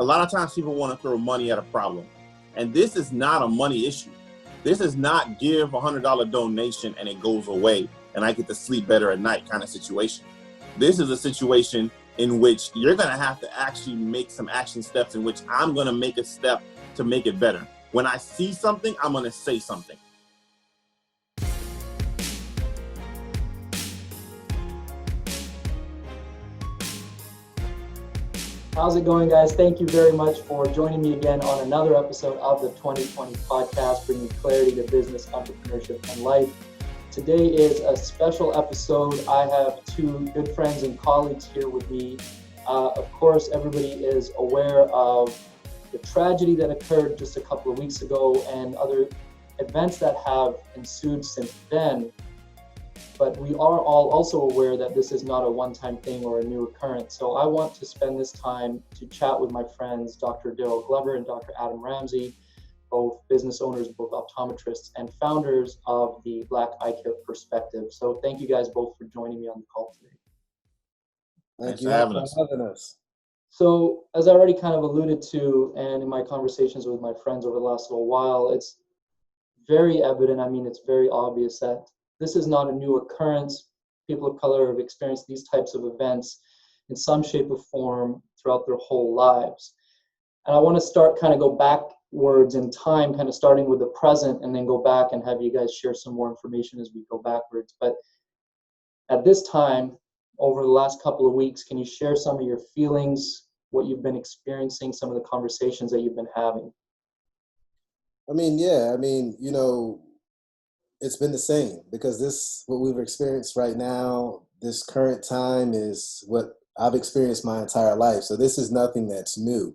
A lot of times people want to throw money at a problem. And this is not a money issue. This is not give $100 donation and it goes away and I get to sleep better at night kind of situation. This is a situation in which you're going to have to actually make some action steps, in which I'm going to make a step to make it better. When I see something, I'm going to say something. How's it going, guys? Thank you very much for joining me again on another episode of the 2020 podcast, bringing clarity to business, entrepreneurship, and life. Today is a special episode. I have two good friends and colleagues here with me. Of course, everybody is aware of the tragedy that occurred just a couple of weeks ago and other events that have ensued since then. But we are all also aware that this is not a one-time thing or a new occurrence. So I want to spend this time to chat with my friends, Dr. Darryl Glover and Dr. Ramsey, both business owners, both optometrists, and founders of the Black Eyecare Perspective. So thank you guys both for joining me on the call today. Thank you for having us. So as I already kind of alluded to, and in my conversations with my friends over the last little while, it's very evident, it's very obvious that this is not a new occurrence. People of color have experienced these types of events in some shape or form throughout their whole lives. And I want to go backwards in time, kind of starting with the present, and then go back and have you guys share some more information as we go backwards. But at this time, over the last couple of weeks, can you share some of your feelings, what you've been experiencing, some of the conversations that you've been having? It's been the same, because what we've experienced right now, this current time, is what I've experienced my entire life. So this is nothing that's new.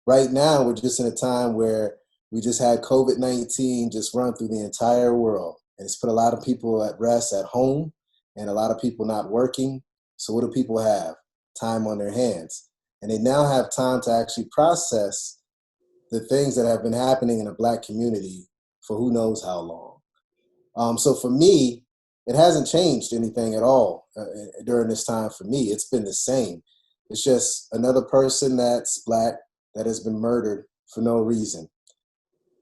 Right now, we're just in a time where we just had COVID-19 just run through the entire world. And it's put a lot of people at rest at home and a lot of people not working. So what do people have? Time on their hands. And they now have time to actually process the things that have been happening in the Black community for who knows how long. So for me, it hasn't changed anything at all during this time for me. It's been the same. It's just another person that's Black that has been murdered for no reason.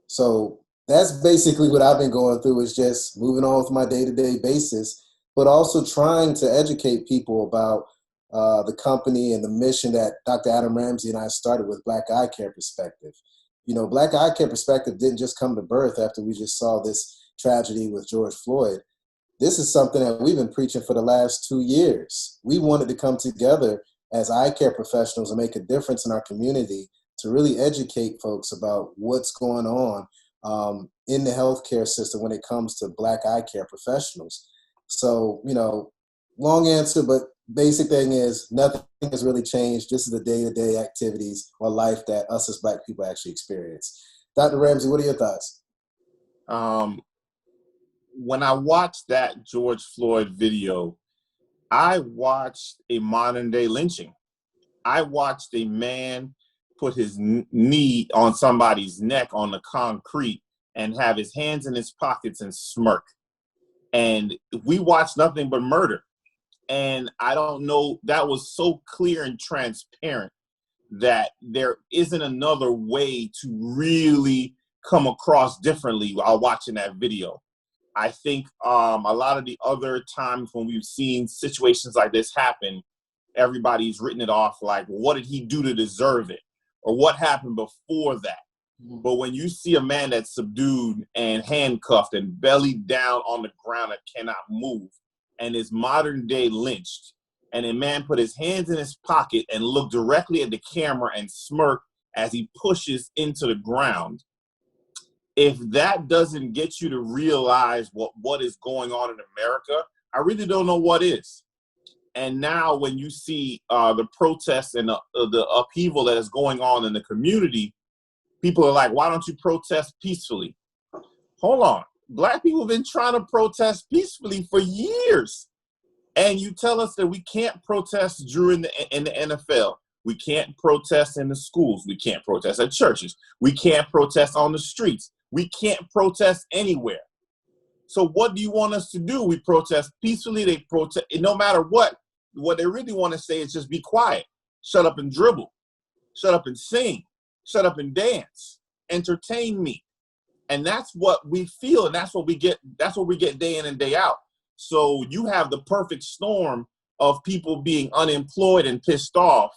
So that's basically what I've been going through, is just moving on with my day-to-day basis, but also trying to educate people about the company and the mission that Dr. Ramsey and I started with Black Eyecare Perspective. Black Eyecare Perspective didn't just come to birth after we just saw this tragedy with George Floyd. This is something that we've been preaching for the last 2 years. We wanted to come together as eye care professionals and make a difference in our community to really educate folks about what's going on in the healthcare system when it comes to Black eye care professionals. So, long answer, but basic thing is nothing has really changed. This is the day-to-day activities or life that us as Black people actually experience. Dr. Ramsey, what are your thoughts? When I watched that George Floyd video, I watched a modern day lynching. I watched a man put his knee on somebody's neck on the concrete and have his hands in his pockets and smirk. And we watched nothing but murder. And I don't know, that was so clear and transparent that there isn't another way to really come across differently while watching that video. I think a lot of the other times when we've seen situations like this happen, everybody's written it off like, what did he do to deserve it? Or what happened before that? Mm-hmm. But when you see a man that's subdued and handcuffed and belly down on the ground and cannot move and is modern day lynched, and a man put his hands in his pocket and look directly at the camera and smirk as he pushes into the ground, if that doesn't get you to realize what is going on in America, I really don't know what is. And now when you see the protests and the upheaval that is going on in the community, people are like, why don't you protest peacefully? Hold on. Black people have been trying to protest peacefully for years. And you tell us that we can't protest in the NFL. We can't protest in the schools. We can't protest at churches. We can't protest on the streets. We can't protest anywhere. So what do you want us to do? We protest peacefully. They protest no matter what. What they really want to say is just be quiet, shut up and dribble. shut up and sing, shut up and dance, entertain me. And that's what we feel, and that's what we get day in and day out. So you have the perfect storm of people being unemployed and pissed off,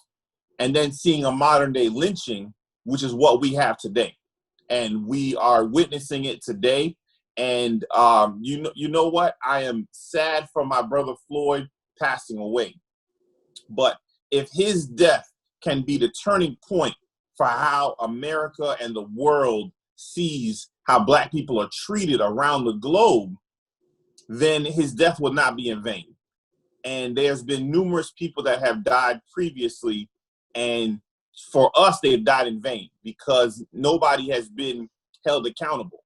and then seeing a modern day lynching, which is what we have today. And we are witnessing it today. And you know what? I am sad for my brother Floyd passing away. But if his death can be the turning point for how America and the world sees how Black people are treated around the globe, then his death will not be in vain. And there's been numerous people that have died previously, and for us, they've died in vain because nobody has been held accountable.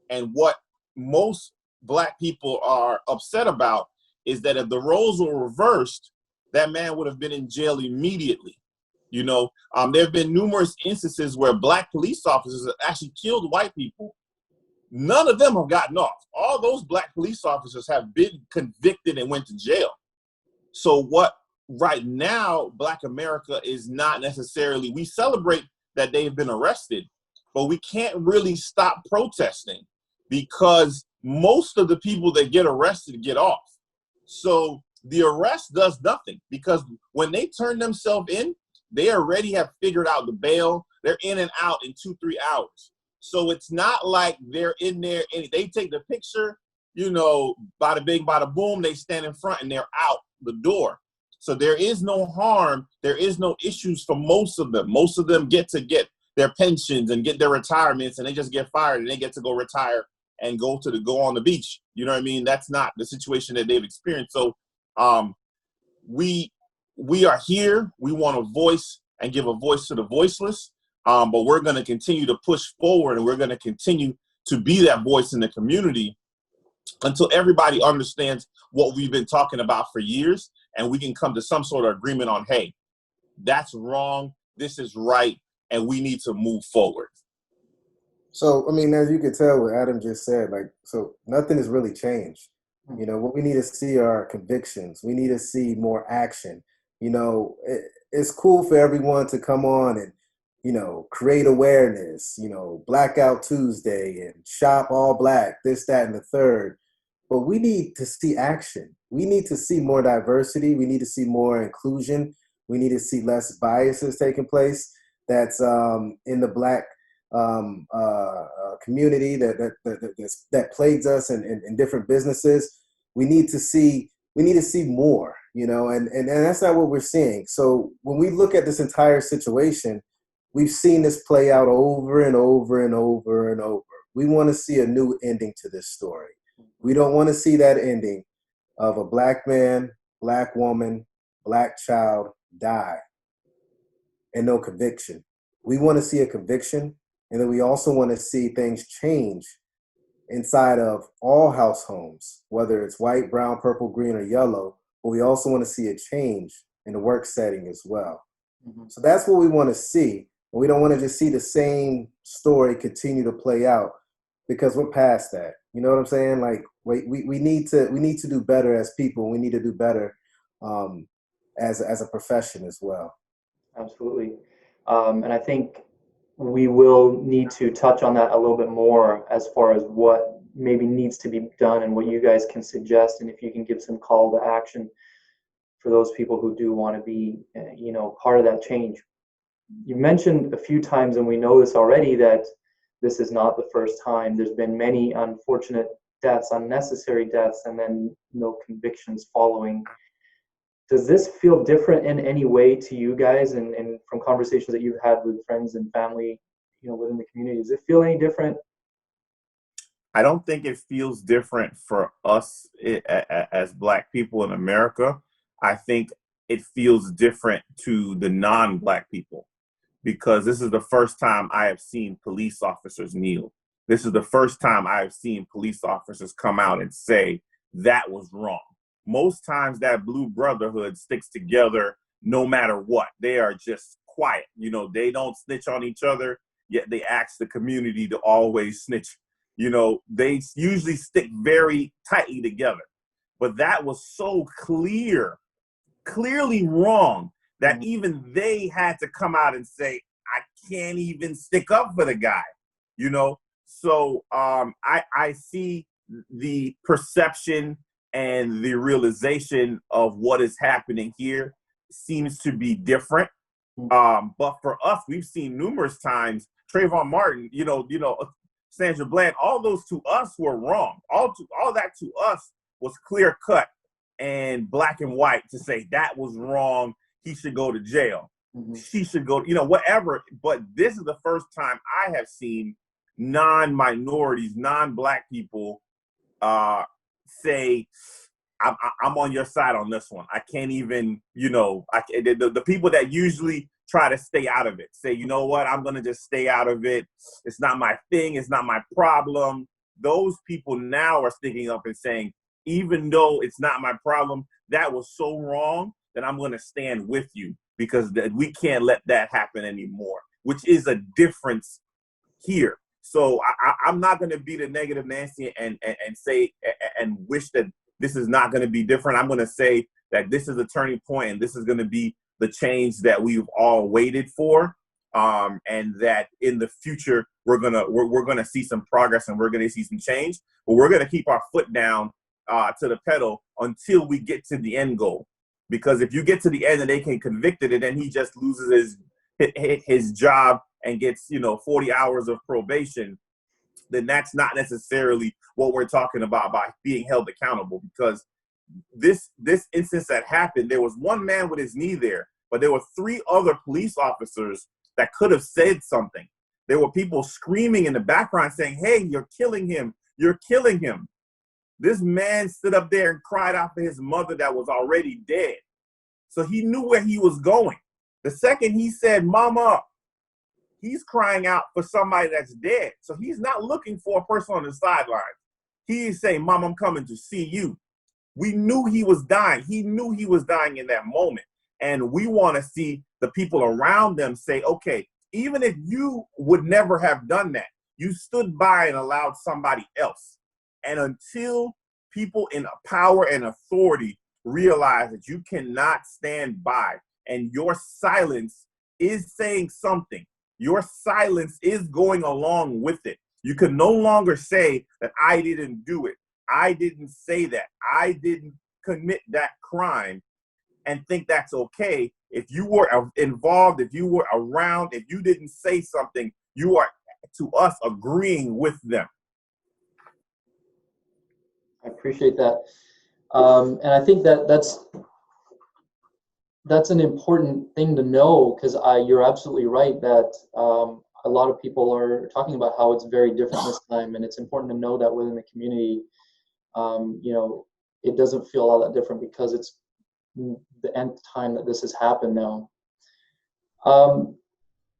And what most Black people are upset about is that if the roles were reversed, that man would have been in jail immediately. You know, there have been numerous instances where Black police officers have actually killed white people. None of them have gotten off. All those Black police officers have been convicted and went to jail. So what right now, Black America is not necessarily, we celebrate that they've been arrested, but we can't really stop protesting because most of the people that get arrested get off. So the arrest does nothing because when they turn themselves in, they already have figured out the bail. They're in and out in 2-3 hours. So it's not like they're in there and they take the picture, you know, bada bing, bada boom, they stand in front and they're out the door. So there is no harm. There is no issues for most of them. Most of them get their pensions and get their retirements, and they just get fired and they get to go retire and go on the beach. You know what I mean? That's not the situation that they've experienced. So we are here. We want a voice and give a voice to the voiceless. But we're going to continue to push forward, and we're going to continue to be that voice in the community until everybody understands what we've been talking about for years, and we can come to some sort of agreement on, hey, that's wrong, this is right, and we need to move forward. So, I mean, as you can tell what Adam just said, like, so nothing has really changed. You know, what we need to see are convictions. We need to see more action. You know, it's cool for everyone to come on and, you know, create awareness, you know, Blackout Tuesday and shop all Black, this, that, and the third. But we need to see action. We need to see more diversity. We need to see more inclusion. We need to see less biases taking place that's in the Black community that plagues us in different businesses. We need to see more, you know, and that's not what we're seeing. So when we look at this entire situation, we've seen this play out over and over and over and over. We want to see a new ending to this story. We don't want to see that ending of a Black man, Black woman, Black child die and no conviction. We want to see a conviction, and then we also want to see things change inside of all house homes, whether it's white, brown, purple, green, or yellow, but we also want to see a change in the work setting as well. Mm-hmm. So that's what we want to see. We don't want to just see the same story continue to play out because we're past that. You know what I'm saying? Like, we need to do better as people. We need to do better as a profession as well. Absolutely. And I think we will need to touch on that a little bit more as far as what maybe needs to be done and what you guys can suggest, and if you can give some call to action for those people who do want to be, you know, part of that change. You mentioned a few times, and we know this already, that this is not the first time. There's been many unfortunate deaths, unnecessary deaths, and then no convictions following. Does this feel different in any way to you guys, and from conversations that you've had with friends and family, you know, within the community? Does it feel any different? I don't think it feels different for us as Black people in America. I think it feels different to the non-Black people, because this is the first time I have seen police officers kneel. This is the first time I have seen police officers come out and say that was wrong. Most times that blue brotherhood sticks together no matter what. They are just quiet. You know, they don't snitch on each other, yet they ask the community to always snitch. You know, they usually stick very tightly together. But that was so clearly wrong that even they had to come out and say, I can't even stick up for the guy, you know? So I see the perception and the realization of what is happening here seems to be different. But for us, we've seen numerous times, Trayvon Martin, Sandra Bland, all those to us were wrong. All that to us was clear cut and black and white to say that was wrong. He should go to jail. She should go, whatever. But this is the first time I have seen non-minorities, non-black people say, I'm on your side on this one. I can't even, the people that usually try to stay out of it say, you know what, I'm going to just stay out of it. It's not my thing. It's not my problem. Those people now are sticking up and saying, even though it's not my problem, that was so wrong that I'm going to stand with you because we can't let that happen anymore, which is a difference here. So I'm not going to be the negative Nancy and say and wish that this is not going to be different. I'm going to say that this is a turning point and this is going to be the change that we've all waited for, and that in the future we're gonna see some progress and we're gonna see some change. But we're gonna keep our foot down to the pedal until we get to the end goal. Because if you get to the end and they can convict it, and then he just loses his job and gets 40 hours of probation, then that's not necessarily what we're talking about by being held accountable. Because this instance that happened, there was one man with his knee there, but there were 3 other police officers that could have said something. There were people screaming in the background saying, hey, you're killing him. You're killing him. This man stood up there and cried out for his mother that was already dead. So he knew where he was going. The second he said, Mama, he's crying out for somebody that's dead. So he's not looking for a person on the sidelines. He is saying, Mom, I'm coming to see you. We knew he was dying. He knew he was dying in that moment. And we want to see the people around them say, okay, even if you would never have done that, you stood by and allowed somebody else. And until people in power and authority realize that you cannot stand by and your silence is saying something, your silence is going along with it. You can no longer say that I didn't do it. I didn't say that. I didn't commit that crime and think that's okay. If you were involved, if you were around, if you didn't say something, you are, to us, agreeing with them. I appreciate that. And I think that's an important thing to know, because you're absolutely right that a lot of people are talking about how it's very different this time, and it's important to know that within the community, it doesn't feel all that different because it's the nth time that this has happened now.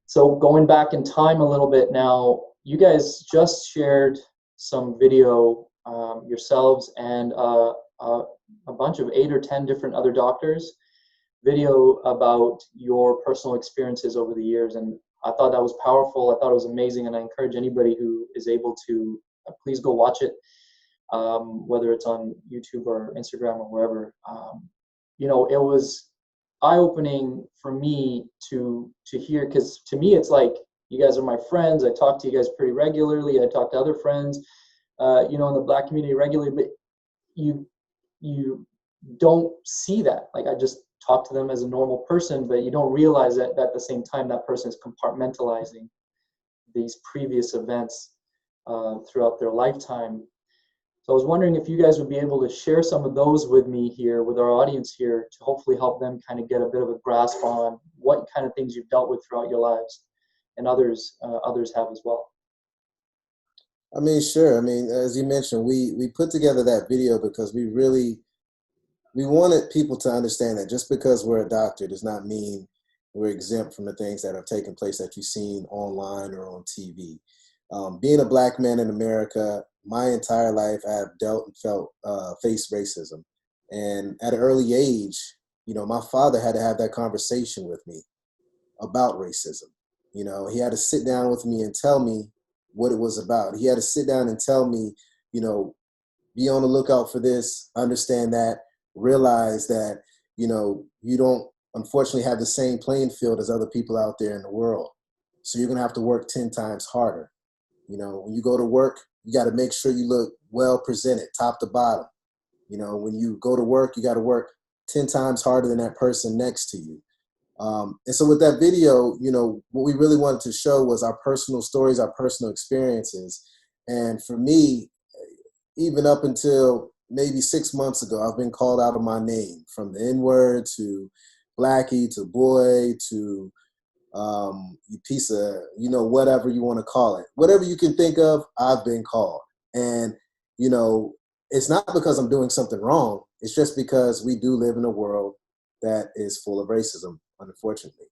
So going back in time a little bit now, you guys just shared some video yourselves and a bunch of 8 or 10 different other doctors video about your personal experiences over the years, and I thought that was powerful. I thought it was amazing, and I encourage anybody who is able to please go watch it, whether it's on YouTube or Instagram or wherever. It was eye-opening for me to hear, because to me it's like, you guys are my friends. I talk to you guys pretty regularly. I talk to other friends, in the Black community regularly, but you don't see that. Like, I just talk to them as a normal person, but you don't realize that at the same time that person is compartmentalizing these previous events throughout their lifetime. So I was wondering if you guys would be able to share some of those with me here, with our audience here, to hopefully help them kind of get a bit of a grasp on what kind of things you've dealt with throughout your lives, and others have as well. I mean, sure. I mean, as you mentioned, we put together that video because we wanted people to understand that just because we're a doctor does not mean we're exempt from the things that have taken place that you've seen online or on TV. Being a Black man in America, my entire life, I have dealt and faced racism. And at an early age, my father had to have that conversation with me about racism. He had to sit down with me and tell me what it was about. He had to sit down and tell me, be on the lookout for this, understand that, realize that, you don't unfortunately have the same playing field as other people out there in the world. So you're going to have to work 10 times harder. You know, when you go to work, you got to make sure you look well presented, top to bottom. You know, when you go to work, you got to work 10 times harder than that person next to you. And so with that video, you know, what we really wanted to show was our personal stories, our personal experiences. And for me, even up until maybe 6 months ago, I've been called out of my name, from the N-word to Blackie to boy to you piece of, you know, whatever you want to call it. Whatever you can think of, I've been called. And, you know, it's not because I'm doing something wrong. It's just because we do live in a world that is full of racism, unfortunately.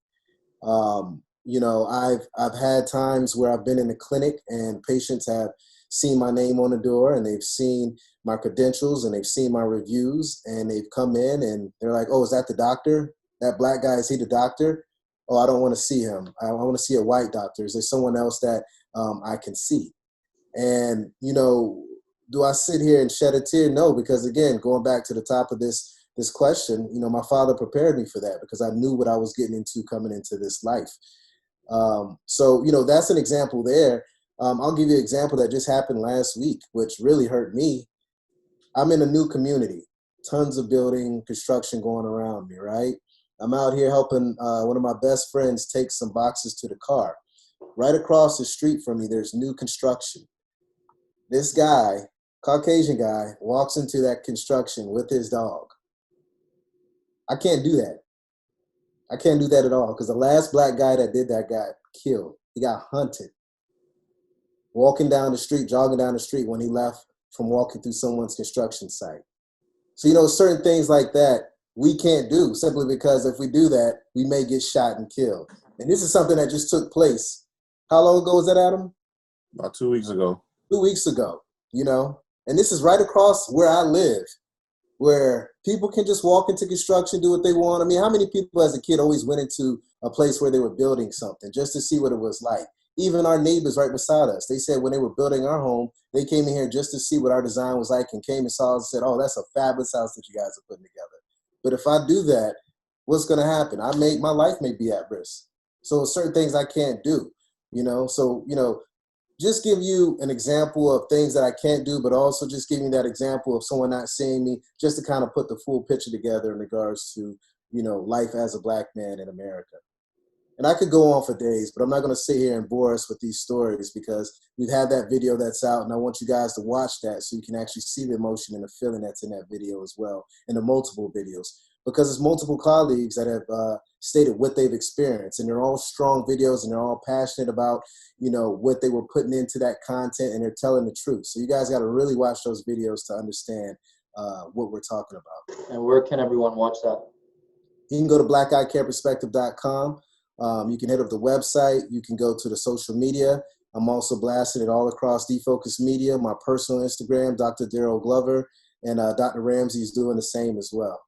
You know, I've had times where I've been in a clinic and patients have seen my name on the door and they've seen my credentials and they've seen my reviews and they've come in and they're like, oh, is that the doctor? That black guy, is he the doctor? Oh, I don't want to see him. I want to see a white doctor. Is there someone else that I can see? And, you know, do I sit here and shed a tear? No, because again, going back to the top of this question, you know, my father prepared me for that because I knew what I was getting into coming into this life. So, you know, that's an example there. I'll give you an example that just happened last week, which really hurt me. I'm in a new community, tons of building construction going around me, right? I'm out here helping one of my best friends take some boxes to the car. Right across the street from me, there's new construction. This guy, Caucasian guy, walks into that construction with his dog. I can't do that. I can't do that at all because the last black guy that did that got killed. He got hunted. Walking down the street, jogging down the street when he left from walking through someone's construction site. So, you know, certain things like that we can't do simply because if we do that, we may get shot and killed. And this is something that just took place. How long ago was that, Adam? About 2 weeks ago. 2 weeks ago, you know, and this is right across where I live, where people can just walk into construction, do what they want. I mean, how many people as a kid always went into a place where they were building something just to see what it was like? Even our neighbors right beside us, they said when they were building our home, they came in here just to see what our design was like and came and saw us and said, oh, that's a fabulous house that you guys are putting together. But if I do that, what's going to happen? My life may be at risk. So certain things I can't do, you know? So, you know, just give you an example of things that I can't do, but also just give me that example of someone not seeing me, just to kind of put the full picture together in regards to, you know, life as a black man in America. And I could go on for days, but I'm not going to sit here and bore us with these stories because we've had that video that's out, and I want you guys to watch that so you can actually see the emotion and the feeling that's in that video as well, in the multiple videos. Because it's multiple colleagues that have stated what they've experienced, and they're all strong videos, and they're all passionate about, you know, what they were putting into that content, and they're telling the truth. So you guys got to really watch those videos to understand what we're talking about. And where can everyone watch that? You can go to blackeyecareperspective.com. You can hit up the website. You can go to the social media. I'm also blasting it all across Defocus Media, my personal Instagram, Dr. Darryl Glover, and Dr. Ramsey is doing the same as well.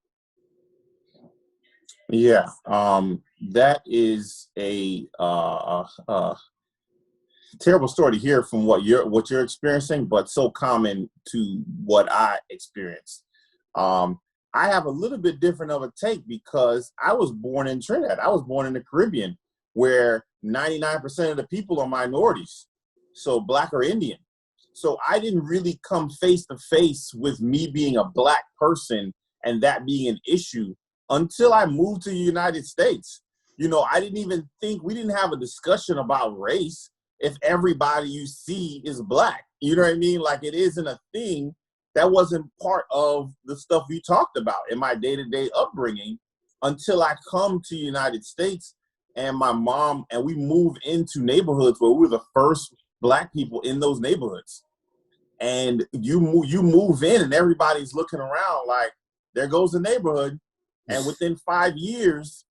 Yeah, that is a terrible story to hear from what you're experiencing, but so common to what I experienced. I have a little bit different of a take because I was born in Trinidad. I was born in the Caribbean, where 99% of the people are minorities, so black or Indian. So I didn't really come face to face with me being a black person and that being an issue until I moved to the United States. You know, I didn't even think, we didn't have a discussion about race if everybody you see is black. You know what I mean? Like, it isn't a thing. That wasn't part of the stuff we talked about in my day-to-day upbringing until I come to the United States and my mom, and we move into neighborhoods where we were the first black people in those neighborhoods. And you move in and everybody's looking around like, there goes the neighborhood. And within 5 years,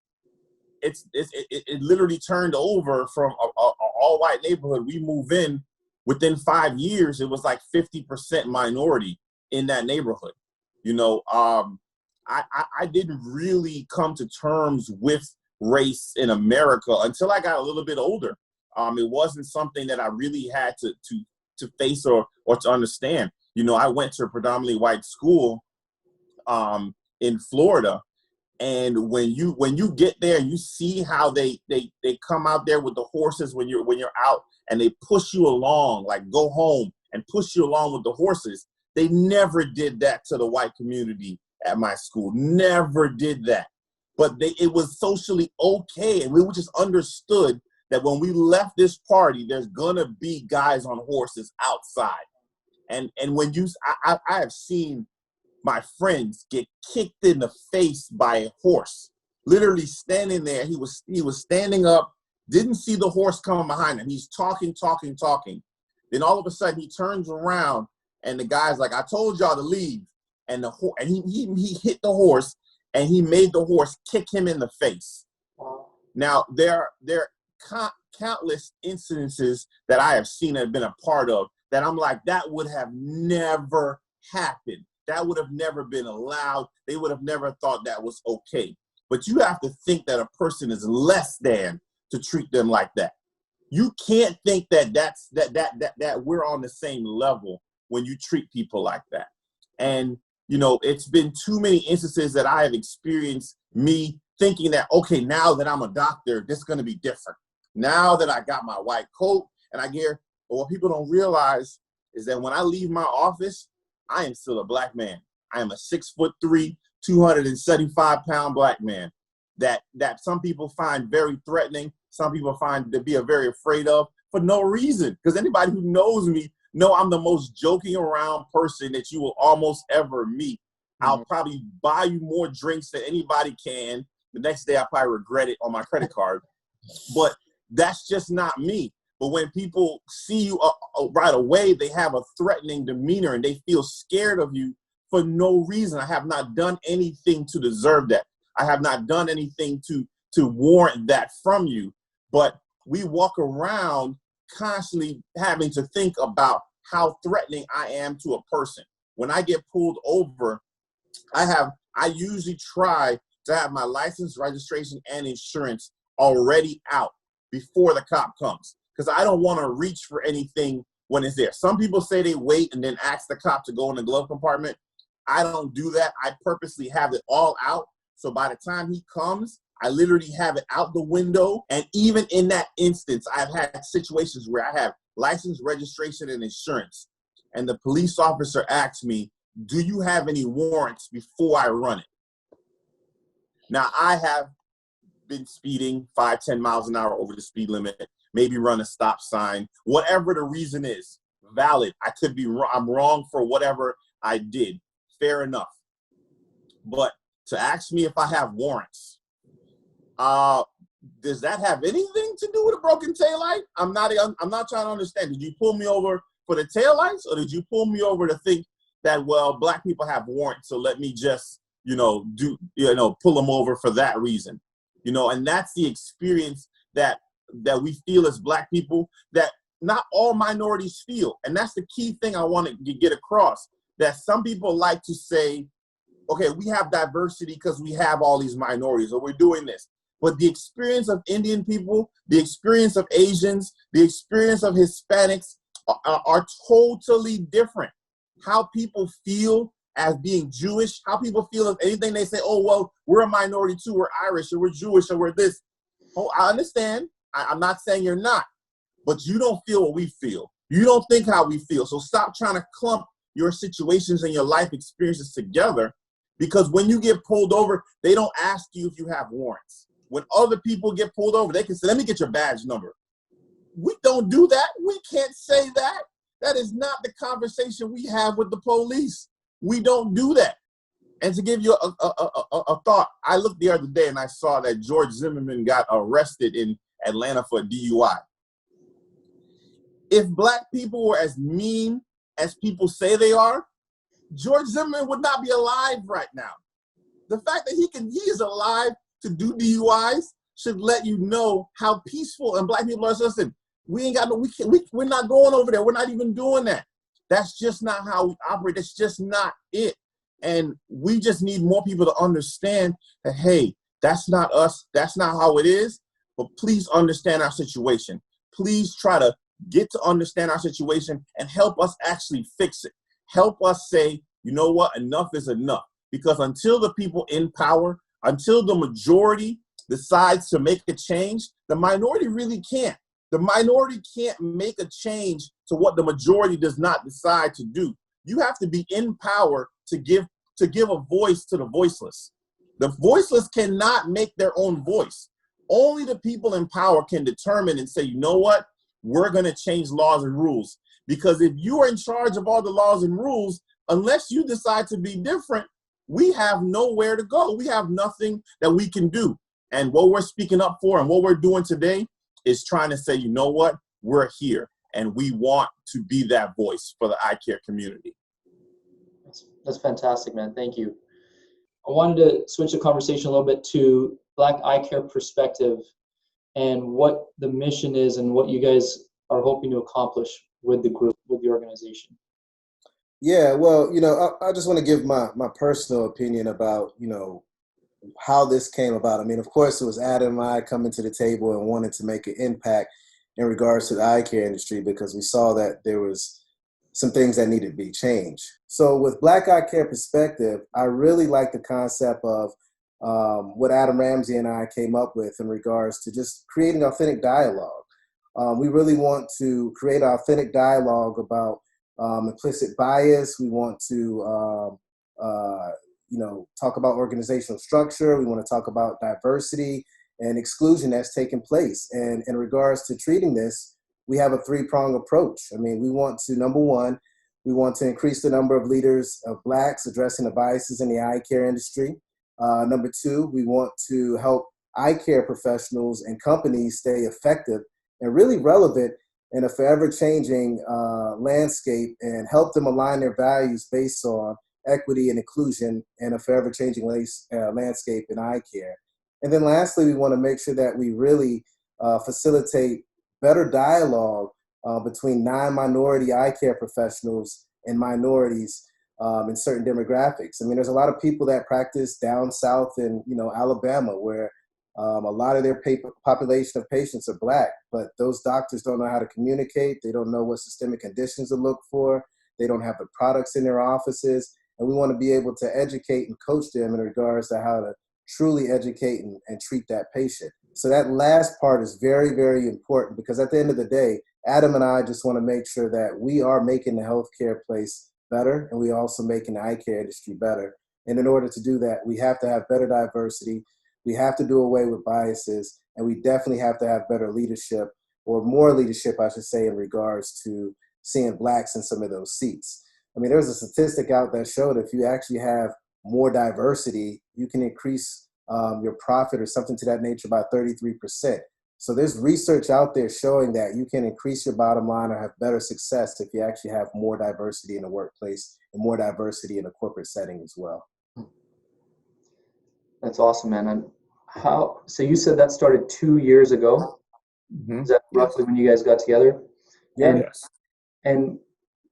it literally turned over from a all-white neighborhood. We move in, within 5 years, it was like 50% minority in that neighborhood. You know, I didn't really come to terms with race in America until I got a little bit older. It wasn't something that I really had to face or to understand. You know, I went to a predominantly white school in Florida, And when you get there and you see how they come out there with the horses when you're out, and they push you along, like go home and push you along with the horses. They never did that to the white community at my school. Never did that. But it was socially okay, and we just understood that when we left this party, there's gonna be guys on horses outside. And when I have seen my friends get kicked in the face by a horse, literally standing there. He was standing up, didn't see the horse coming behind him. He's talking. Then all of a sudden he turns around and the guy's like, "I told y'all to leave." And he hit the horse, and he made the horse kick him in the face. Now there are countless incidences that I have seen and been a part of that I'm like, that would have never happened. That would have never been allowed. They would have never thought that was okay. But you have to think that a person is less than to treat them like that. You can't think that we're on the same level when you treat people like that. And it's been too many instances that I have experienced me thinking that, okay, now that I'm a doctor, this is going to be different. Now that I got my white coat and but what people don't realize is that when I leave my office, I am still a black man. I am a 6'3", 275-pound black man that some people find very threatening. Some people find to be very afraid of for no reason. Because anybody who knows me know I'm the most joking around person that you will almost ever meet. I'll probably buy you more drinks than anybody can. The next day I'll probably regret it on my credit card. But that's just not me. But when people see you right away, they have a threatening demeanor and they feel scared of you for no reason. I have not done anything to deserve that. I have not done anything to warrant that from you. But we walk around constantly having to think about how threatening I am to a person. When I get pulled over, I usually try to have my license, registration, and insurance already out before the cop comes, because I don't want to reach for anything when it's there. Some people say they wait and then ask the cop to go in the glove compartment. I don't do that. I purposely have it all out. So by the time he comes, I literally have it out the window. And even in that instance, I've had situations where I have license, registration, and insurance. And the police officer asks me, "Do you have any warrants before I run it?" Now, I have been speeding 5-10 miles an hour over the speed limit, maybe run a stop sign, whatever the reason is, valid. I could be wrong. I'm wrong for whatever I did. Fair enough. But to ask me if I have warrants, does that have anything to do with a broken taillight? I'm not trying to understand. Did you pull me over for the taillights, or did you pull me over to think that, well, black people have warrants, so let me just, pull them over for that reason? And that's the experience that we feel as black people that not all minorities feel. And that's the key thing I want to get across, that some people like to say, okay, we have diversity because we have all these minorities, or we're doing this. But the experience of Indian people, the experience of Asians, the experience of Hispanics are totally different. How people feel as being Jewish, how people feel of anything they say, oh, well, we're a minority too, we're Irish, or we're Jewish, or we're this. Oh, I understand. I'm not saying you're not, but you don't feel what we feel. You don't think how we feel. So stop trying to clump your situations and your life experiences together, because when you get pulled over, they don't ask you if you have warrants. When other people get pulled over, they can say, "Let me get your badge number." We don't do that. We can't say that. That is not the conversation we have with the police. We don't do that. And to give you a thought, I looked the other day and I saw that George Zimmerman got arrested in Atlanta for a DUI. If black people were as mean as people say they are, George Zimmerman would not be alive right now. The fact that he is alive to do DUIs should let you know how peaceful and black people are. Listen, we're not going over there. We're not even doing that. That's just not how we operate. That's just not it. And we just need more people to understand that, hey, that's not us. That's not how it is. But please understand our situation. Please try to get to understand our situation and help us actually fix it. Help us say, you know what, enough is enough. Because until the people in power Until the majority decides to make a change, the minority really can't. The minority can't make a change to what the majority does not decide to do. You have to be in power to give a voice to the voiceless. The voiceless cannot make their own voice. Only the people in power can determine and say, you know what? We're going to change laws and rules. Because if you are in charge of all the laws and rules, unless you decide to be different, we have nowhere to go. We have nothing that we can do. And what we're speaking up for and what we're doing today is trying to say, you know what? We're here and we want to be that voice for the eye care community. That's fantastic, man. Thank you. I wanted to switch the conversation a little bit to Black Eyecare Perspective and what the mission is and what you guys are hoping to accomplish with the group, with the organization. Yeah, well, I just want to give my personal opinion about, how this came about. I mean, of course, it was Adam and I coming to the table and wanted to make an impact in regards to the eye care industry because we saw that there was some things that needed to be changed. So with Black Eyecare Perspective, I really like the concept of what Adam Ramsey and I came up with in regards to just creating authentic dialogue. We really want to create authentic dialogue about implicit bias. We want to, talk about organizational structure. We want to talk about diversity and exclusion that's taken place. And in regards to treating this, we have a three-pronged approach. I mean, we want to, number one, we want to increase the number of leaders of Blacks addressing the biases in the eye care industry. Number two, we want to help eye care professionals and companies stay effective and really relevant in a forever changing landscape and help them align their values based on equity and inclusion in a forever changing landscape in eye care. And then lastly, we want to make sure that we really facilitate better dialogue between non-minority eye care professionals and minorities in certain demographics. I mean, there's a lot of people that practice down south in, Alabama, where a lot of their population of patients are Black, but those doctors don't know how to communicate. They don't know what systemic conditions to look for. They don't have the products in their offices. And we want to be able to educate and coach them in regards to how to truly educate and treat that patient. So that last part is very, very important because at the end of the day, Adam and I just want to make sure that we are making the healthcare place better and we also making the eye care industry better. And in order to do that, we have to have better diversity. We have to do away with biases, and we definitely have to have better leadership, or more leadership, I should say, in regards to seeing Blacks in some of those seats. I mean, there's a statistic out that showed if you actually have more diversity, you can increase your profit or something to that nature by 33%. So there's research out there showing that you can increase your bottom line or have better success if you actually have more diversity in the workplace and more diversity in a corporate setting as well. That's awesome, man. And so you said that started 2 years ago. Mm-hmm. Is that roughly when you guys got together? Yeah. Yes. And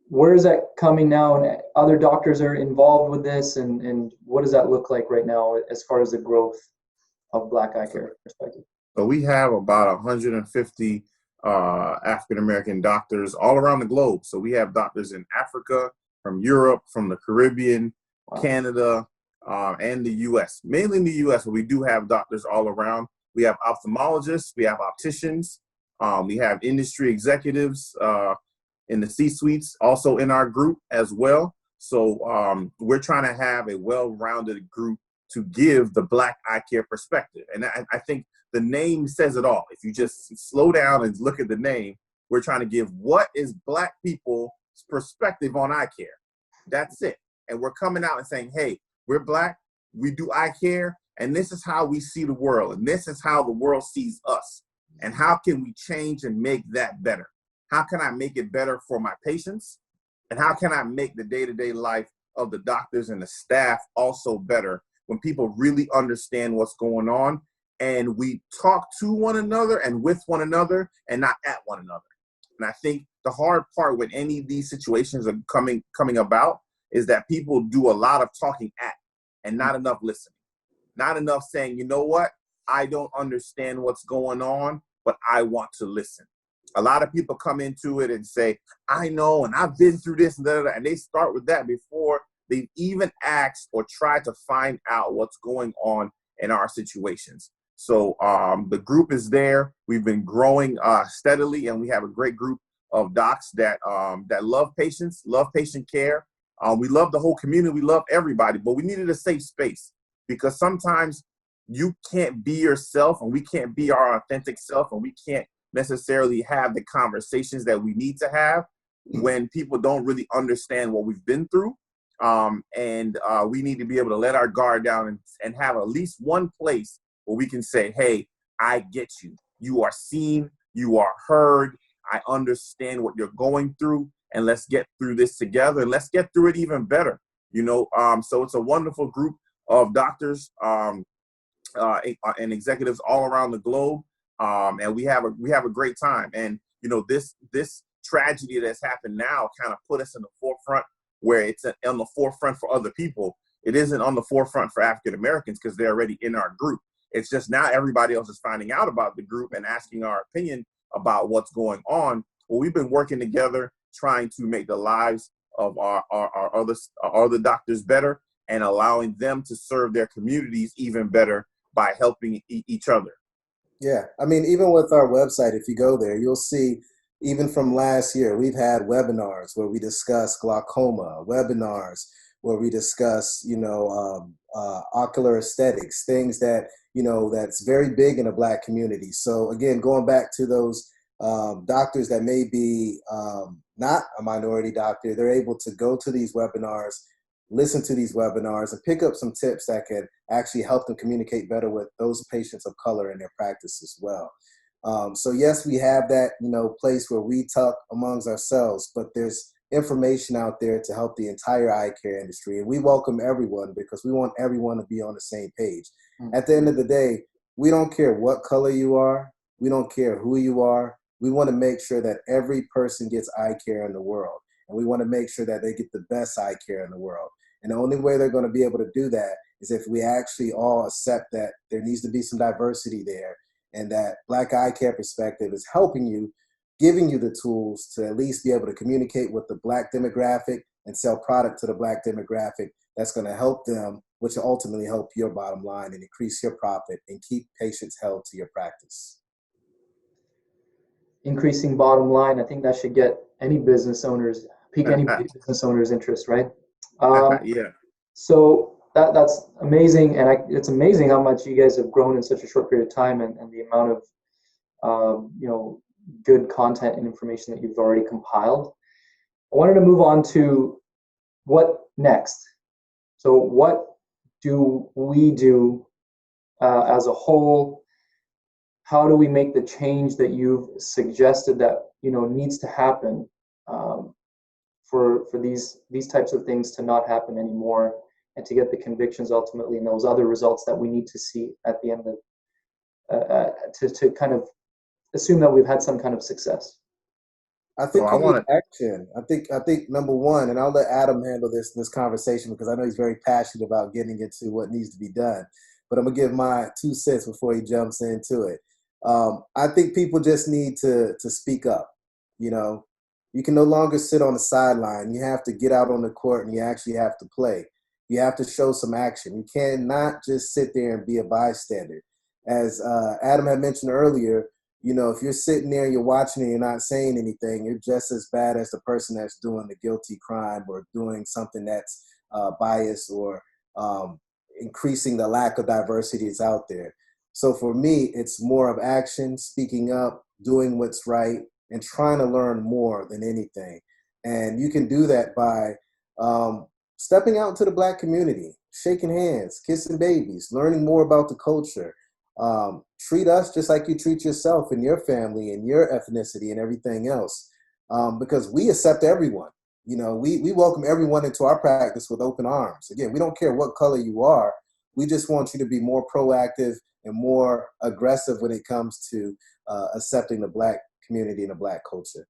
where is that coming now? And other doctors are involved with this, and what does that look like right now as far as the growth of Black Eyecare Perspective? So we have about 150 African-American doctors all around the globe. So we have doctors in Africa, from Europe, from the Caribbean, Wow. Canada, and the U.S. Mainly in the U.S., but we do have doctors all around. We have ophthalmologists, we have opticians, we have industry executives in the C-suites also in our group as well. So we're trying to have a well-rounded group to give the Black eye care perspective. And I think the name says it all. If you just slow down and look at the name, we're trying to give what is Black people's perspective on eye care. That's it. And we're coming out and saying, hey, we're Black, we do eye care, and this is how we see the world, and this is how the world sees us. And how can we change and make that better? How can I make it better for my patients? And how can I make the day-to-day life of the doctors and the staff also better when people really understand what's going on and we talk to one another and with one another and not at one another? And I think the hard part when any of these situations are coming about is that people do a lot of talking at and not enough listening. Not enough saying, you know what, I don't understand what's going on, but I want to listen. A lot of people come into it and say, I know, and I've been through this, and they start with that before they've even asked or tried to find out what's going on in our situations. So the group is there. We've been growing steadily, and we have a great group of docs that love patients, love patient care. We love the whole community. We love everybody, but we needed a safe space, because sometimes you can't be yourself, and we can't be our authentic self, and we can't necessarily have the conversations that we need to have when people don't really understand what we've been through. And we need to be able to let our guard down and have at least one place where we can say, hey, I get you. You are seen. You are heard. I understand what you're going through, and let's get through this together, and let's get through it even better. So it's a wonderful group of doctors and executives all around the globe, and we have a great time. And this tragedy that's happened now kind of put us in the forefront, where it's on the forefront for other people. It isn't on the forefront for African Americans, because they're already in our group. It's just now everybody else is finding out about the group and asking our opinion about what's going on. Well, we've been working together, trying to make the lives of our other doctors better, and allowing them to serve their communities even better by helping each other. Yeah, I mean, even with our website, if you go there, you'll see, even from last year, we've had webinars where we discuss glaucoma, webinars where we discuss, ocular aesthetics, things that, that's very big in the Black community. So again, going back to those doctors that may be not a minority doctor, they're able to go to these webinars, listen to these webinars, and pick up some tips that can actually help them communicate better with those patients of color in their practice as well. So yes, we have that, place where we talk amongst ourselves, but there's information out there to help the entire eye care industry. And we welcome everyone, because we want everyone to be on the same page. Mm-hmm. At the end of the day, we don't care what color you are. We don't care who you are. We want to make sure that every person gets eye care in the world. And we want to make sure that they get the best eye care in the world. And the only way they're going to be able to do that is if we actually all accept that there needs to be some diversity there, and that Black Eyecare Perspective is helping you, giving you the tools to at least be able to communicate with the Black demographic and sell product to the Black demographic that's going to help them, which will ultimately help your bottom line and increase your profit and keep patients held to your practice. Increasing bottom line, I think that should get any business owners, pique any business owner's interest, right? Yeah. So that's amazing, and it's amazing how much you guys have grown in such a short period of time, and the amount of good content and information that you've already compiled. I wanted to move on to what next. So what do we do as a whole? How do we make the change that you've suggested that needs to happen for these types of things to not happen anymore, and to get the convictions ultimately and those other results that we need to see at the end of to kind of assume that we've had some kind of success? I think you need action. I think number one, and I'll let Adam handle this conversation, because I know he's very passionate about getting into what needs to be done. But I'm gonna give my 2 cents before he jumps into it. I think people just need to speak up. You can no longer sit on the sideline. You have to get out on the court, and you actually have to play. You have to show some action. You cannot just sit there and be a bystander. As Adam had mentioned earlier, if you're sitting there and you're watching and you're not saying anything, you're just as bad as the person that's doing the guilty crime or doing something that's biased or increasing the lack of diversity that's out there. So for me, it's more of action, speaking up, doing what's right, and trying to learn more than anything. And you can do that by stepping out into the Black community, shaking hands, kissing babies, learning more about the culture. Treat us just like you treat yourself and your family and your ethnicity and everything else, because we accept everyone. We welcome everyone into our practice with open arms. Again, we don't care what color you are. We just want you to be more proactive and more aggressive when it comes to accepting the Black community and the Black culture.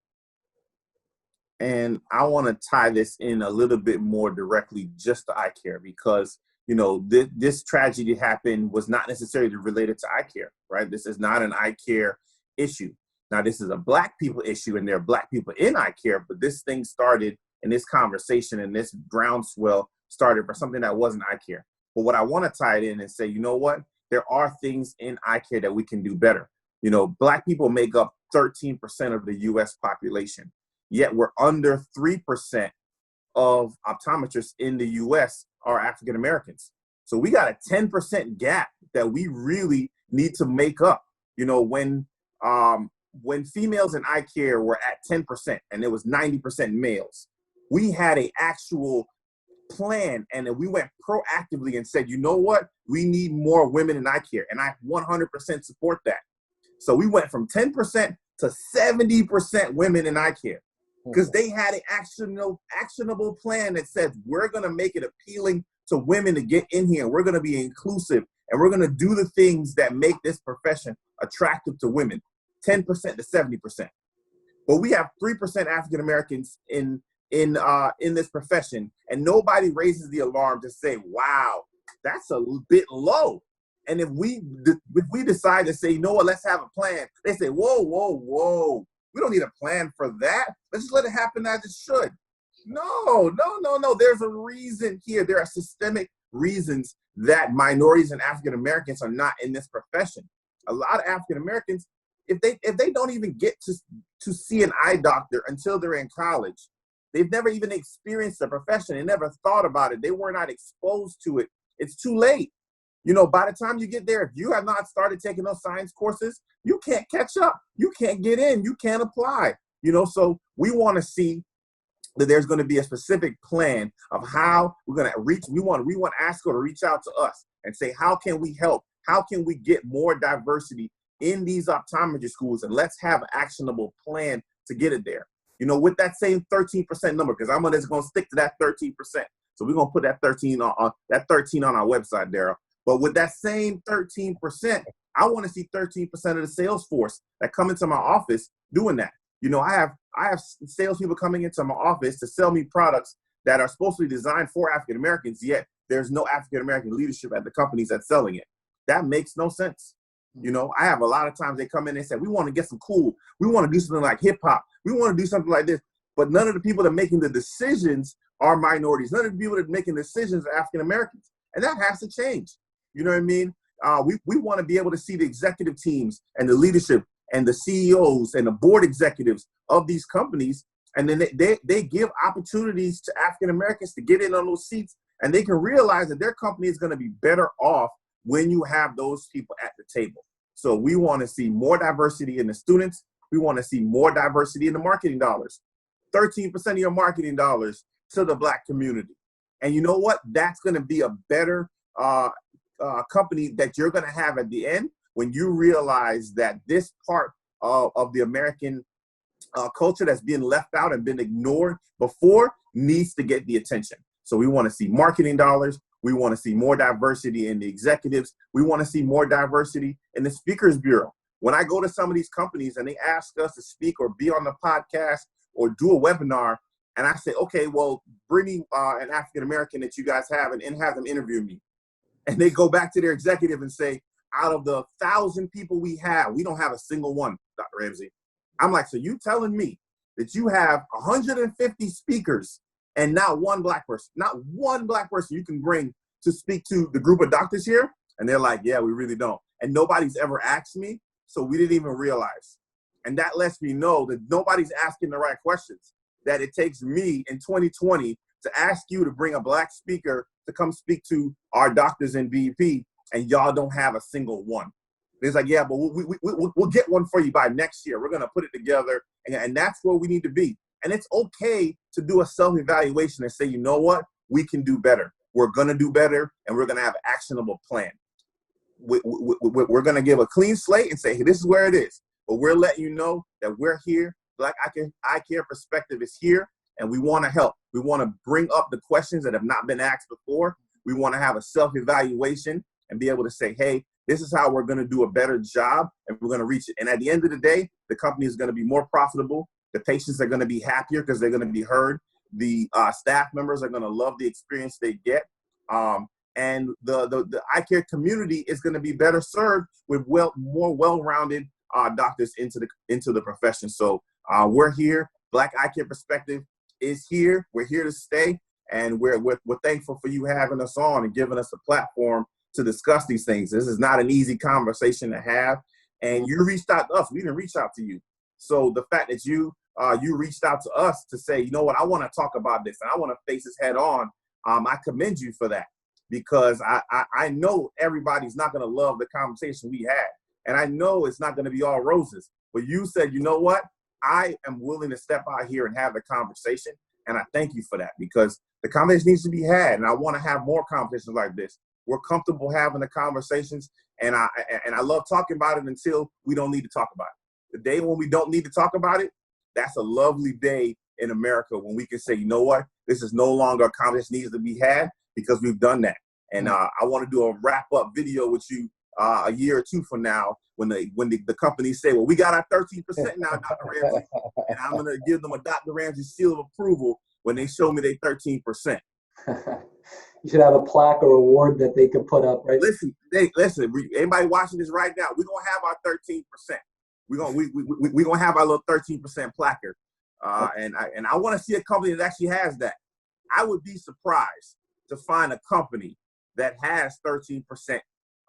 And I want to tie this in a little bit more directly just to eye care, because this tragedy happened was not necessarily related to eye care, right? This is not an eye care issue. Now, this is a Black people issue, and there are Black people in eye care, but this thing started, and this conversation and this groundswell started for something that wasn't eye care. But what I want to tie it in and say, you know what? there are things in eye care that we can do better. You know, Black people make up 13% of the US population, yet we're under 3% of optometrists in the US are African Americans. So we got a 10% gap that we really need to make up. You know, when females in eye care were at 10% and it was 90% males, we had an actual plan, and then we went proactively and said, you know what, we need more women in eye care, and I 100% support that. So we went from 10% to 70% women in eye care because they had an actionable plan that says we're going to make it appealing to women to get in here. We're going to be inclusive, and we're going to do the things that make this profession attractive to women, 10% to 70%. But we have 3% African Americans in this profession, and nobody raises the alarm to say, wow, that's a bit low. And if we decide to say, you know what, let's have a plan, they say, whoa, we don't need a plan for that. Let's just let it happen as it should. No. There's a reason here. There are systemic reasons that minorities and African Americans are not in this profession. A lot of African Americans, if they don't even get to see an eye doctor until they're in college, they've never even experienced the profession. They never thought about it. They were not exposed to it. It's too late. You know, by the time you get there, if you have not started taking those science courses, you can't catch up. You can't get in. You can't apply. You know, so we want to see that there's going to be a specific plan of how we're going to reach. We want ASCO to reach out to us and say, how can we help? How can we get more diversity in these optometry schools? And let's have an actionable plan to get it there. You know, with that same 13% number, because I'm just going to stick to that 13%. So we're going to put that 13 on our website, Darryl. But with that same 13%, I want to see 13% of the sales force that come into my office doing that. You know, I have salespeople coming into my office to sell me products that are supposed to be designed for African Americans, yet there's no African American leadership at the companies that's selling it. That makes no sense. You know, I have a lot of times they come in and say, we want to get some cool. We want to do something like hip hop. We want to do something like this. But none of the people that are making the decisions are minorities. None of the people that are making decisions are African Americans. And that has to change. You know what I mean? We want to be able to see the executive teams and the leadership and the CEOs and the board executives of these companies. And then they give opportunities to African Americans to get in on those seats. And they can realize that their company is going to be better off when you have those people at the table. So we want to see more diversity in the students. We want to see more diversity in the marketing dollars. 13% of your marketing dollars to the Black community. And you know what? That's going to be a better company that you're going to have at the end when you realize that this part of the American culture that's being left out and been ignored before needs to get the attention. So we want to see marketing dollars. We want to see more diversity in the executives. We want to see more diversity in the Speakers Bureau. When I go to some of these companies and they ask us to speak or be on the podcast or do a webinar, and I say, okay, well, bring me an African American that you guys have and have them interview me. And they go back to their executive and say, out of the 1,000 people we have, we don't have a single one, Dr. Ramsey. I'm like, so you telling me that you have 150 speakers and not one Black person you can bring to speak to the group of doctors here? And they're like, yeah, we really don't. And nobody's ever asked me, so we didn't even realize. And that lets me know that nobody's asking the right questions, that it takes me in 2020 to ask you to bring a Black speaker to come speak to our doctors in BP, and y'all don't have a single one. It's like, yeah, but we'll get one for you by next year. We're going to put it together, and that's where we need to be. And it's okay to do a self-evaluation and say, you know what? We can do better. We're going to do better, and we're going to have an actionable plan. We're going to give a clean slate and say, hey, this is where it is. But we're letting you know that we're here. Black Eyecare Perspective is here, and we want to help. We want to bring up the questions that have not been asked before. We want to have a self-evaluation and be able to say, hey, this is how we're going to do a better job, and we're going to reach it. And at the end of the day, the company is going to be more profitable. The patients are going to be happier because they're going to be heard. The staff members are going to love the experience they get. And the eye care community is going to be better served with more well-rounded doctors into the profession. So we're here. Black Eyecare Perspective is here. We're here to stay, and we're thankful for you having us on and giving us a platform to discuss these things. This is not an easy conversation to have. And you reached out to us. We didn't reach out to you. So the fact that you reached out to us to say, you know what, I want to talk about this and I want to face this head on. I commend you for that, because I know everybody's not going to love the conversation we had. And I know it's not going to be all roses. But you said, you know what, I am willing to step out here and have the conversation. And I thank you for that, because the conversation needs to be had. And I want to have more conversations like this. We're comfortable having the conversations. And I love talking about it until we don't need to talk about it. The day when we don't need to talk about it, that's a lovely day in America when we can say, you know what, this is no longer a conversation that needs to be had, because we've done that. And I want to do a wrap-up video with you a year or two from now when the companies say, well, we got our 13% now, Dr. Ramsey, and I'm going to give them a Dr. Ramsey seal of approval when they show me their 13%. You should have a plaque or award that they could put up, right? Listen, anybody watching this right now, we're going to have our 13%. We're gonna have our little 13% placard. And I want to see a company that actually has that. I would be surprised to find a company that has 13%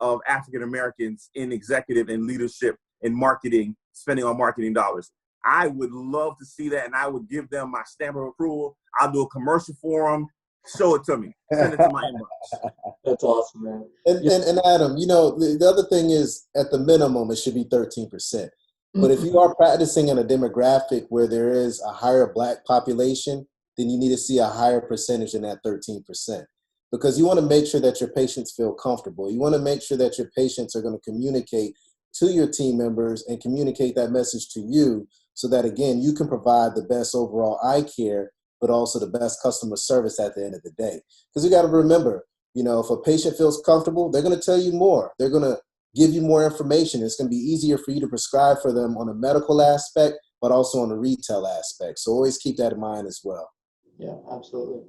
of African Americans in executive and leadership and marketing, spending on marketing dollars. I would love to see that, and I would give them my stamp of approval. I'll do a commercial for them. Show it to me. Send it to my inbox. That's awesome, man. And Adam, you know, the other thing is, at the minimum, it should be 13%. But if you are practicing in a demographic where there is a higher Black population, then you need to see a higher percentage than that 13%. Because you want to make sure that your patients feel comfortable. You want to make sure that your patients are going to communicate to your team members and communicate that message to you, so that, again, you can provide the best overall eye care, but also the best customer service at the end of the day. Because you got to remember, you know, if a patient feels comfortable, they're going to tell you more. They're going to give you more information. It's going to be easier for you to prescribe for them on a medical aspect, but also on the retail aspect. So always keep that in mind as well. Yeah, absolutely.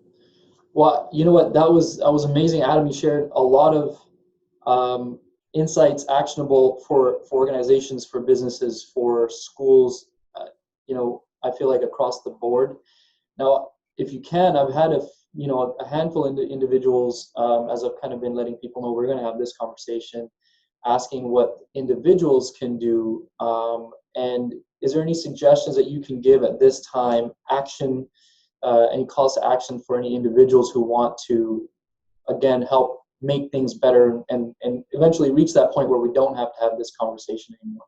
Well, you know what? That was amazing, Adam. You shared a lot of insights, actionable for organizations, for businesses, for schools. You know, I feel like across the board. Now, if you can, I've had a handful of individuals, as I've kind of been letting people know we're going to have this conversation, asking what individuals can do. And is there any suggestions that you can give at this time, any calls to action for any individuals who want to, again, help make things better and eventually reach that point where we don't have to have this conversation anymore?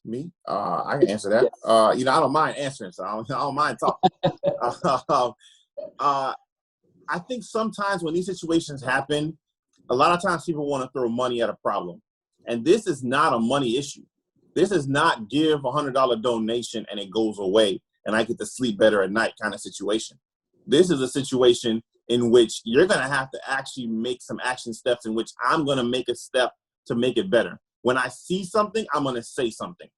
Me? I can answer that. Yes. I don't mind answering, so I don't mind talking. I think sometimes when these situations happen, a lot of times people want to throw money at a problem. And this is not a money issue. This is not give $100 donation and it goes away and I get to sleep better at night kind of situation. This is a situation in which you're going to have to actually make some action steps, in which I'm going to make a step to make it better. When I see something, I'm going to say something.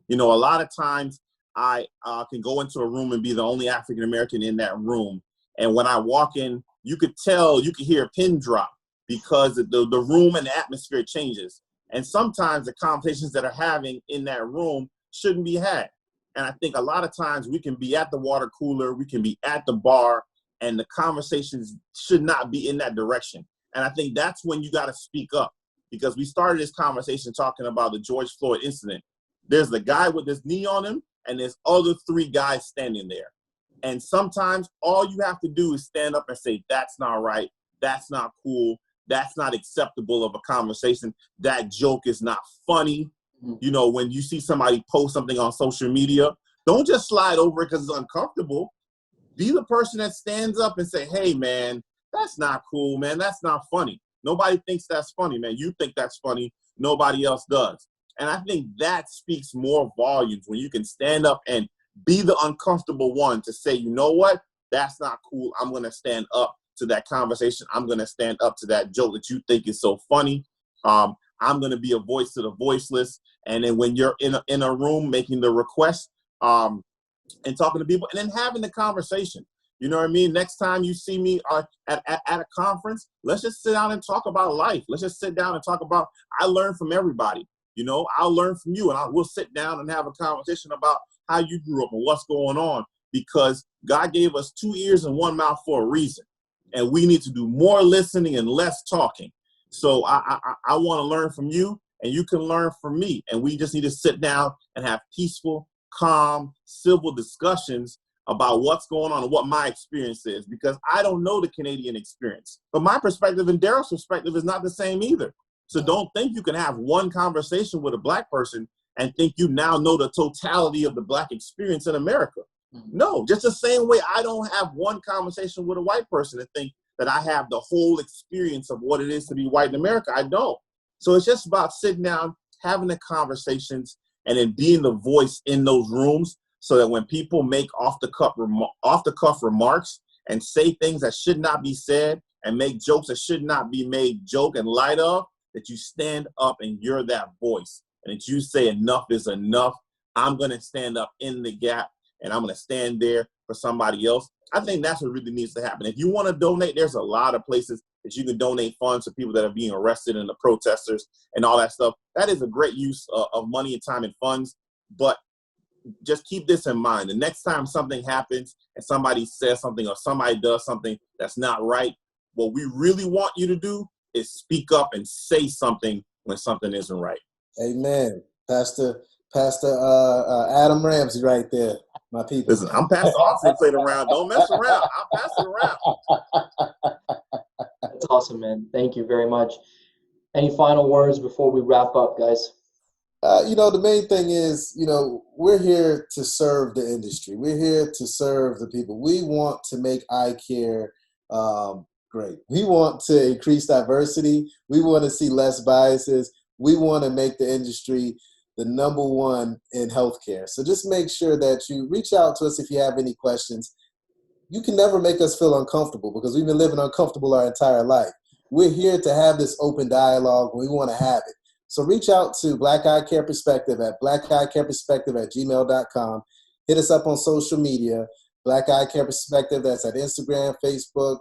You know, a lot of times I can go into a room and be the only African American in that room. And when I walk in, you could hear a pin drop, because the room and the atmosphere changes. And sometimes the conversations that are having in that room shouldn't be had. And I think a lot of times we can be at the water cooler, we can be at the bar, and the conversations should not be in that direction. And I think that's when you got to speak up, because we started this conversation talking about the George Floyd incident. There's the guy with his knee on him, and there's other three guys standing there. And sometimes all you have to do is stand up and say, that's not right, that's not cool, that's not acceptable of a conversation, that joke is not funny. You know, when you see somebody post something on social media, don't just slide over it because it's uncomfortable. Be the person that stands up and say, hey, man, that's not cool, man. That's not funny. Nobody thinks that's funny, man. You think that's funny. Nobody else does. And I think that speaks more volumes when you can stand up and be the uncomfortable one to say, you know what? That's not cool. I'm going to stand up to that conversation. I'm going to stand up to that joke that you think is so funny. I'm going to be a voice to the voiceless. And then when you're in a room making the request and talking to people and then having the conversation, you know what I mean? Next time you see me at a conference, let's just sit down and talk about life. Let's just sit down and talk about, I learn from everybody. You know, I'll learn from you, and we'll sit down and have a conversation about how you grew up and what's going on, because God gave us 2 ears and 1 mouth for a reason. And we need to do more listening and less talking. So I want to learn from you, and you can learn from me. And we just need to sit down and have peaceful, calm, civil discussions about what's going on and what my experience is, because I don't know the Canadian experience. But my perspective and Darryl's perspective is not the same either. So don't think you can have one conversation with a Black person and think you now know the totality of the Black experience in America. No, just the same way I don't have one conversation with a white person and think that I have the whole experience of what it is to be white in America. I don't. So it's just about sitting down, having the conversations, and then being the voice in those rooms, so that when people make off the cuff remarks and say things that should not be said and make jokes that should not be made joke and light of, that you stand up and you're that voice, and that you say enough is enough. I'm going to stand up in the gap, and I'm going to stand there for somebody else. I think that's what really needs to happen. If you want to donate, there's a lot of places that you can donate funds to people that are being arrested and the protesters and all that stuff. That is a great use of money and time and funds. But just keep this in mind. The next time something happens and somebody says something or somebody does something that's not right, what we really want you to do is speak up and say something when something isn't right. Amen. Pastor Adam Ramsey right there, my people. Listen, I'm Pastor Austin, played around. Don't mess around. I'll pass it around. That's awesome, man. Thank you very much. Any final words before we wrap up, guys? The main thing is, we're here to serve the industry. We're here to serve the people. We want to make eye care great. We want to increase diversity. We want to see less biases. We want to make the industry the number one in healthcare. So just make sure that you reach out to us if you have any questions. You can never make us feel uncomfortable, because we've been living uncomfortable our entire life. We're here to have this open dialogue. We want to have it. So reach out to Black Eyecare Perspective at blackeyecareperspective@gmail.com. Hit us up on social media, Black Eyecare Perspective. That's at Instagram, Facebook,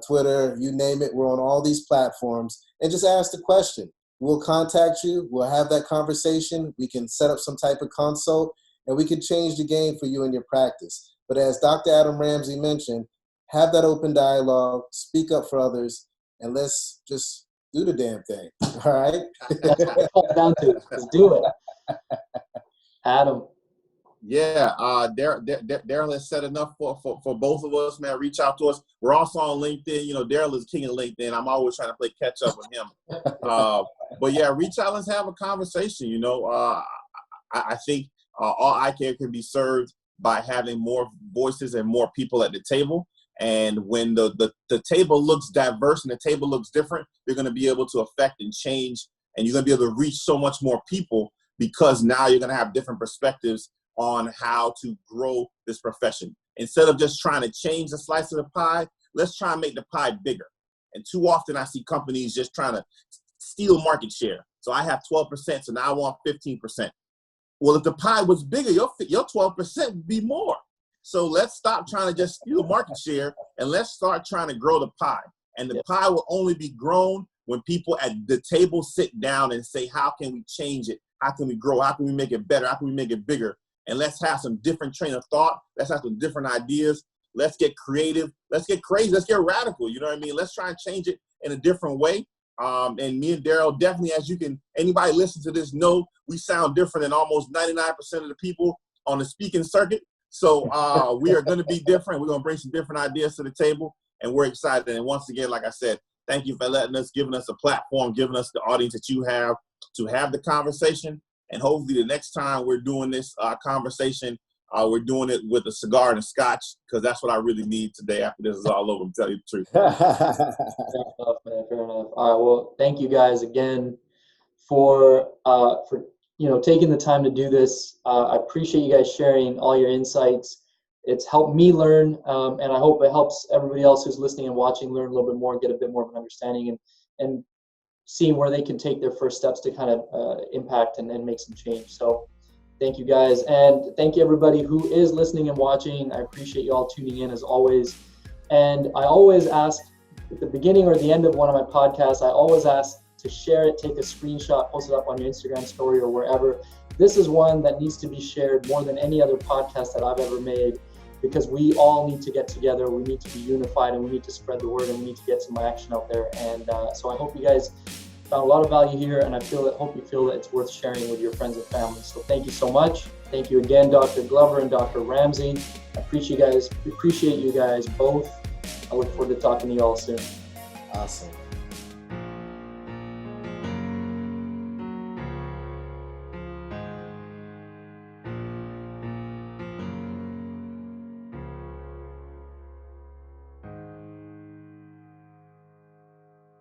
Twitter, you name it. We're on all these platforms. And just ask the question. We'll contact you. We'll have that conversation. We can set up some type of consult, and we can change the game for you in your practice. But as Dr. Adam Ramsey mentioned, have that open dialogue, speak up for others, and let's just do the damn thing. All right? That's what it comes down to. Just do it. Adam. Yeah, Darryl has said enough for both of us, man. Reach out to us. We're also on LinkedIn. Darryl is king of LinkedIn. I'm always trying to play catch up with him. But yeah, reach out. Let's have a conversation. I think all eye care can be served by having more voices and more people at the table. And when the table looks diverse and the table looks different, you're going to be able to affect and change, and you're going to be able to reach so much more people, because now you're going to have different perspectives on how to grow this profession. Instead of just trying to change the slice of the pie, let's try and make the pie bigger. And too often I see companies just trying to steal market share. So I have 12%, so now I want 15%. Well, if the pie was bigger, your 12% would be more. So let's stop trying to just steal market share, and let's start trying to grow the pie. And the pie will only be grown when people at the table sit down and say, how can we change it? How can we grow? How can we make it better? How can we make it bigger? And let's have some different train of thought. Let's have some different ideas. Let's get creative. Let's get crazy. Let's get radical. You know what I mean? Let's try and change it in a different way. And me and Darryl, definitely, anybody listen to this know, we sound different than almost 99% of the people on the speaking circuit. So we are going to be different. We're going to bring some different ideas to the table, and we're excited. And once again, like I said, thank you for letting us, giving us a platform, giving us the audience that you have to have the conversation. And hopefully the next time we're doing this conversation, we're doing it with a cigar and a scotch, because that's what I really need today after this is all over, to tell you the truth. Fair enough, man. Fair enough. All right. Well, thank you guys again for taking the time to do this. I appreciate you guys sharing all your insights. It's helped me learn, and I hope it helps everybody else who's listening and watching learn a little bit more, get a bit more of an understanding, and seeing where they can take their first steps to kind of impact and make some change. So thank you guys. And thank you everybody who is listening and watching. I appreciate you all tuning in as always. And I always ask at the beginning or the end of one of my podcasts, I always ask to share it, take a screenshot, post it up on your Instagram story or wherever. This is one that needs to be shared more than any other podcast that I've ever made. because we all need to get together. We need to be unified, and we need to spread the word, and we need to get some action out there. And so I hope you guys found a lot of value here, and hope you feel that it's worth sharing with your friends and family. So thank you so much. Thank you again, Dr. Glover and Dr. Ramsey. I appreciate you guys both. I look forward to talking to you all soon. Awesome.